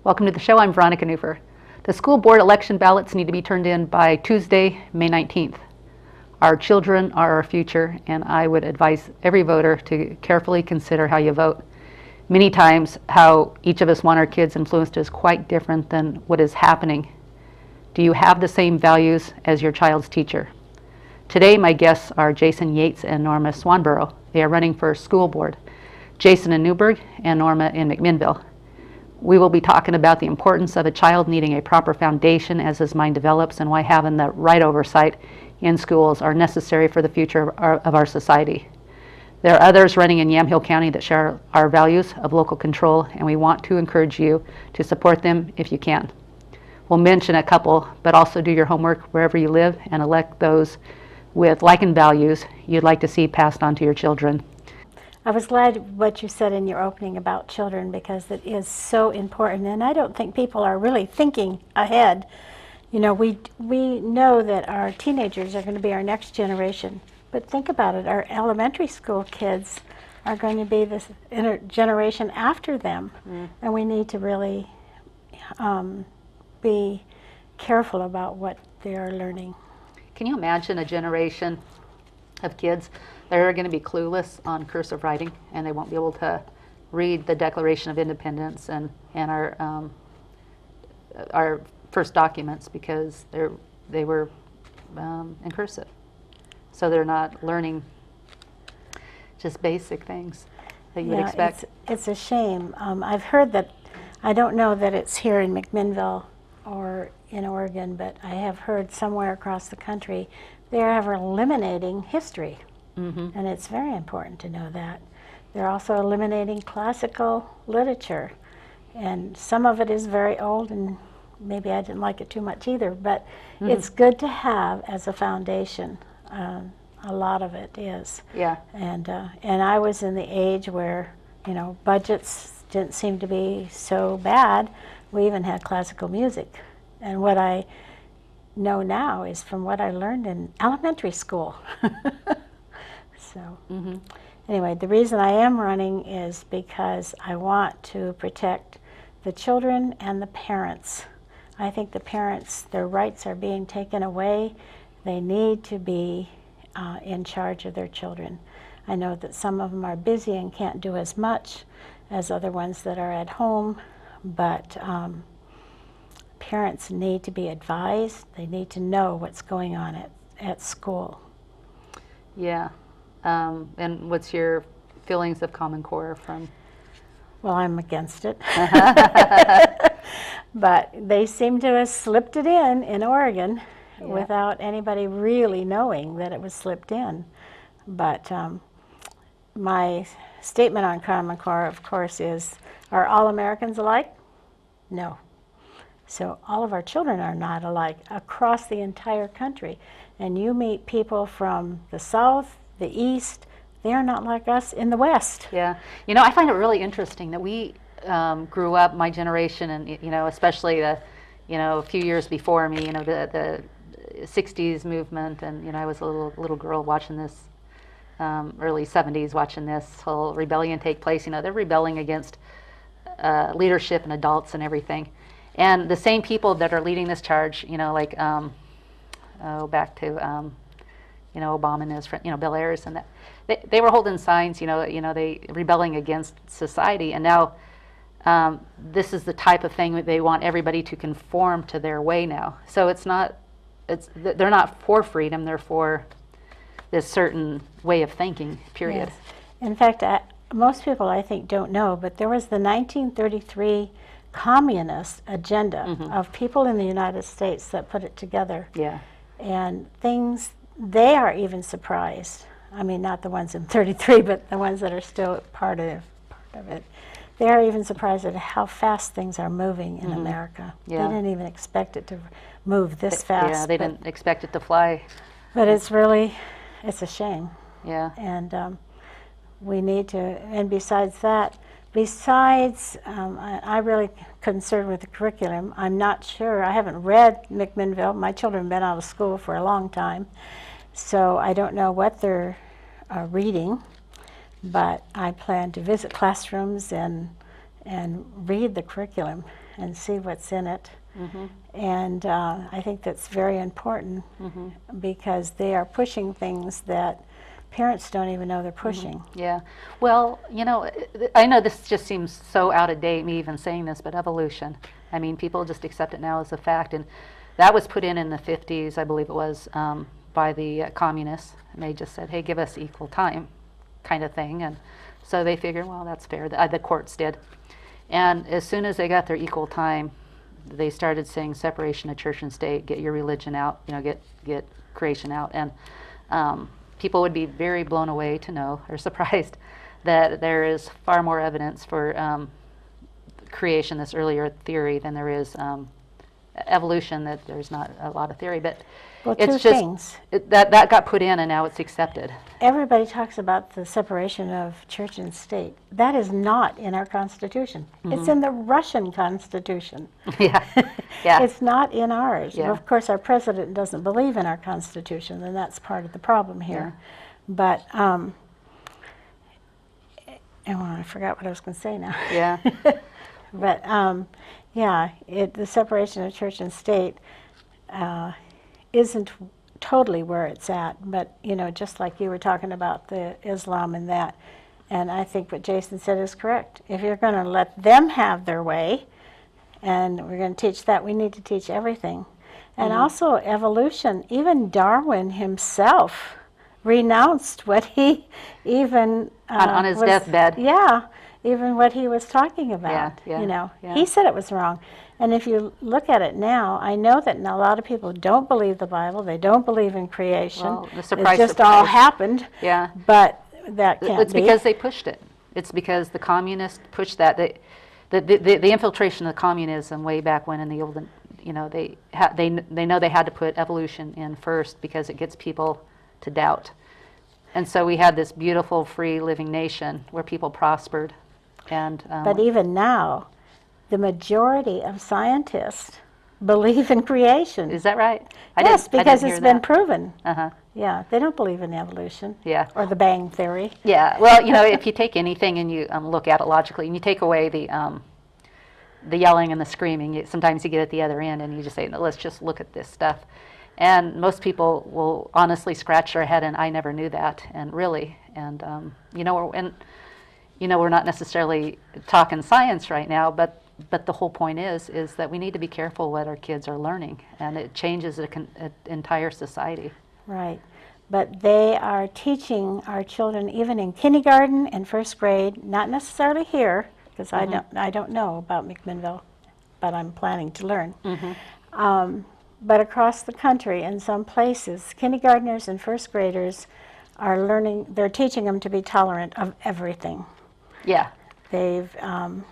Welcome to the show. I'm Veronica Newfer. The school board election ballots need to be turned in by Tuesday, May 19th. Our children are our future, and I would advise every voter to carefully consider how you vote. Many times, how each of us want our kids influenced is quite different than what is happening. Do you have the same values as your child's teacher? Today, my guests are Jason Yates and Norma Swanborough. They are running for school board. Jason in Newburgh and Norma in McMinnville. We will be talking about the importance of a child needing a proper foundation as his mind develops and why having the right oversight in schools are necessary for the future of our society. There are others running in Yamhill County that share our values of local control, and we want to encourage you to support them if you can. We'll mention a couple, but also do your homework wherever you live and elect those with like and values you'd like to see passed on to your children. I was glad what you said in your opening about children, because it is so important, and I don't think people are really thinking ahead. You know, we know that our teenagers are going to be our next generation, but think about it, our elementary school kids are going to be this generation after them, and we need to really be careful about what they are learning. Can you imagine a generation of kids that are going to be clueless on cursive writing, and they won't be able to read the Declaration of Independence and our first documents because they were in cursive, so they're not learning just basic things that you would expect. It's a shame. I've heard that, I don't know that it's here in McMinnville or in Oregon, but I have heard somewhere across the country they are eliminating history. And it's very important to know that. They're also eliminating classical literature, and some of it is very old, and maybe I didn't like it too much either, but it's good to have as a foundation. A lot of it is. Yeah. And I was in the age where, you know, budgets didn't seem to be so bad. We even had classical music. And what I know now is from what I learned in elementary school. So anyway, the reason I am running is because I want to protect the children and the parents. I think the parents, their rights are being taken away. They need to be in charge of their children. I know that some of them are busy and can't do as much as other ones that are at home, but parents need to be advised. They need to know what's going on at school. Yeah. And what's your feelings of Common Core from? Well, I'm against it. But they seem to have slipped it in Oregon without anybody really knowing that it was slipped in. But my statement on Common Core, of course, is, are all Americans alike? No. So all of our children are not alike across the entire country. And you meet people from the South, the East, they are not like us in the West. Yeah, you know, I find it really interesting that we grew up, my generation, and you know, especially a few years before me, you know, the 60s movement, and you know, I was a little girl watching this, early 70s watching this whole rebellion take place. You know, they're rebelling against leadership and adults and everything, and the same people that are leading this charge, you know, like back to. You know, Obama and his friend, you know, Bill Ayers, and that they were holding signs, you know, they rebelling against society, and now this is the type of thing that they want everybody to conform to their way now. So they're not for freedom; they're for this certain way of thinking. Period. Yes. In fact, most people I think don't know, but there was the 1933 communist agenda of people in the United States that put it together. Yeah. And things. They are even surprised. I mean, not the ones in 33, but the ones that are still part of it. They are even surprised at how fast things are moving in America. Yeah. They didn't even expect it to move this fast. Yeah, they didn't expect it to fly. But it's a shame. Yeah. And we need to, and besides that, I really concerned with the curriculum. I'm not sure, I haven't read McMinnville. My children have been out of school for a long time. So I don't know what they're reading, but I plan to visit classrooms and read the curriculum. and see what's in it. And I think that's very important because they are pushing things that parents don't even know they're pushing. Yeah. Well, you know, I know this just seems so out of date, me even saying this, but evolution. I mean, people just accept it now as a fact. And that was put in the 50s, I believe it was, by the communists. And they just said, hey, give us equal time kind of thing. And so they figured, well, that's fair. The courts did. And as soon as they got their equal time, they started saying separation of church and state, get your religion out, you know, get creation out. And people would be very blown away to know, or surprised, that there is far more evidence for creation, this earlier theory, than there is evolution, that there's not a lot of theory. But Well, it's two just things. That got put in and now it's accepted. Everybody talks about the separation of church and state. That is not in our Constitution. It's in the Russian Constitution. Yeah, yeah. It's not in ours. Yeah. Well, of course, our president doesn't believe in our Constitution, and that's part of the problem here. But, I forgot what I was going to say now. Yeah. But, yeah, the separation of church and state isn't totally where it's at, but, you know, just like you were talking about the Islam and that, and I think what Jason said is correct. If you're going to let them have their way, and we're going to teach that, we need to teach everything. And also evolution. Even Darwin himself renounced what he even... on his deathbed. Yeah, even what he was talking about, Yeah, you know. yeah. He said it was wrong. And if you look at it now, I know that a lot of people don't believe the Bible. They don't believe in creation. Well, It surprise, just all surprise. happened. Yeah. But that can't It's be. because they pushed it. It's because the communists pushed that. The infiltration of communism way back when in the olden, you know, they know they had to put evolution in first because it gets people to doubt. And so we had this beautiful, free living nation where people prospered. And But even now, the majority of scientists believe in creation. is that right? Yes, because it's been that. proven. Uh-huh. Yeah, they don't believe in evolution. Yeah. Or the Bang Theory. Yeah. Well, you know, if you take anything and you look at it logically, and you take away the yelling and the screaming, sometimes you get at the other end and you just say, no, let's just look at this stuff. And most people will honestly scratch their head, and I never knew that, and really, and we're not necessarily talking science right now, but the whole point is that we need to be careful what our kids are learning, and it changes an entire society. Right. But they are teaching our children, even in kindergarten and first grade, not necessarily here, because I don't know about McMinnville, but I'm planning to learn. But across the country, in some places, kindergartners and first graders are learning, they're teaching them to be tolerant of everything. Yeah. They've, Well,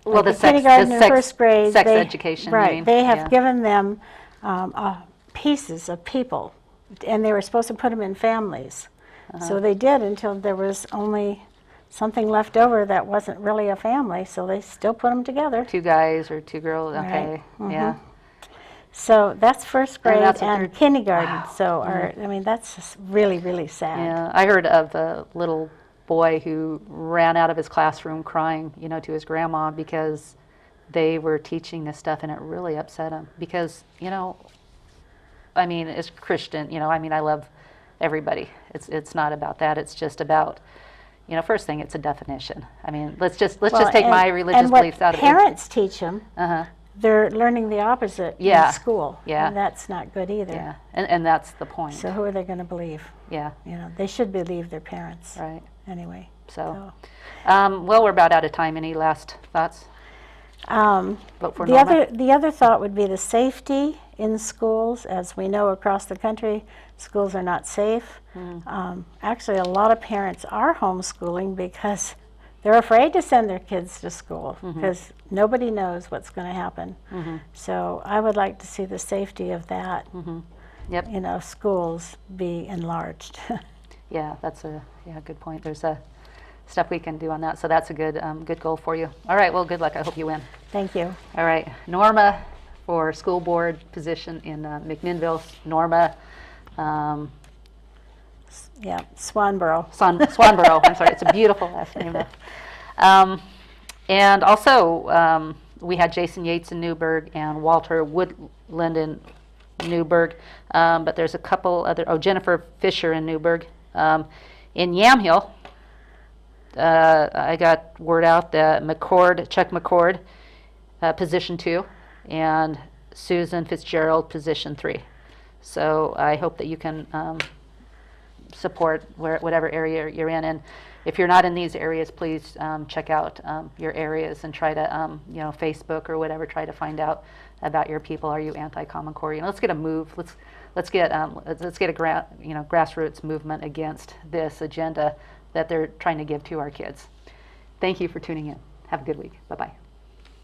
like the in sex, kindergarten and first grade, sex they, education. you right, mean? they have Yeah. given them pieces of people, and they were supposed to put them in families. So they did until there was only something left over that wasn't really a family, so they still put them together. 2 guys or 2 girls. Okay. Right. Yeah. So that's first grade that's what and they're- kindergarten. Wow. So, I mean, that's just really, really sad. Yeah, I heard of a little boy who ran out of his classroom crying, you know, to his grandma because they were teaching this stuff, and it really upset him. Because, you know, I mean, as Christian, you know, I mean, I love everybody. It's not about that. It's just about, you know, first thing, it's a definition. I mean, let's just take my religious beliefs out of it. And what parents teach them, Uh-huh. they're learning the opposite Yeah. in school. Yeah. And that's not good either. Yeah, and that's the point. So who are they going to believe? Yeah, You know, they should believe their parents. right. Anyway. So, well, we're about out of time. Any last thoughts? Vote for The Norma? other thought would be the safety in schools. As we know, across the country, schools are not safe. Actually, a lot of parents are homeschooling because they're afraid to send their kids to school because nobody knows what's going to happen. So I would like to see the safety of that, Yep. you know, schools be enlarged. Yeah, that's a good point. There's stuff we can do on that. So that's a good goal for you. All right. Well, good luck. I hope you win. Thank you. All right, Norma for school board position in McMinnville. Norma. Yeah, Swanborough. Swanborough. I'm sorry. It's a beautiful last name. And also we had Jason Yates in Newburgh and Walter Woodland in Newburgh, but there's a couple other, Jennifer Fisher in Newburgh. In Yamhill, I got word out that Chuck McCord, position 2, and Susan Fitzgerald, position 3. So I hope that you can support whatever area you're in. And if you're not in these areas, please check out your areas and try to, Facebook or whatever, try to find out about your people. Are you anti-Common Core? Let's get a move. Let's get a grassroots movement against this agenda that they're trying to give to our kids. Thank you for tuning in. Have a good week. Bye-bye.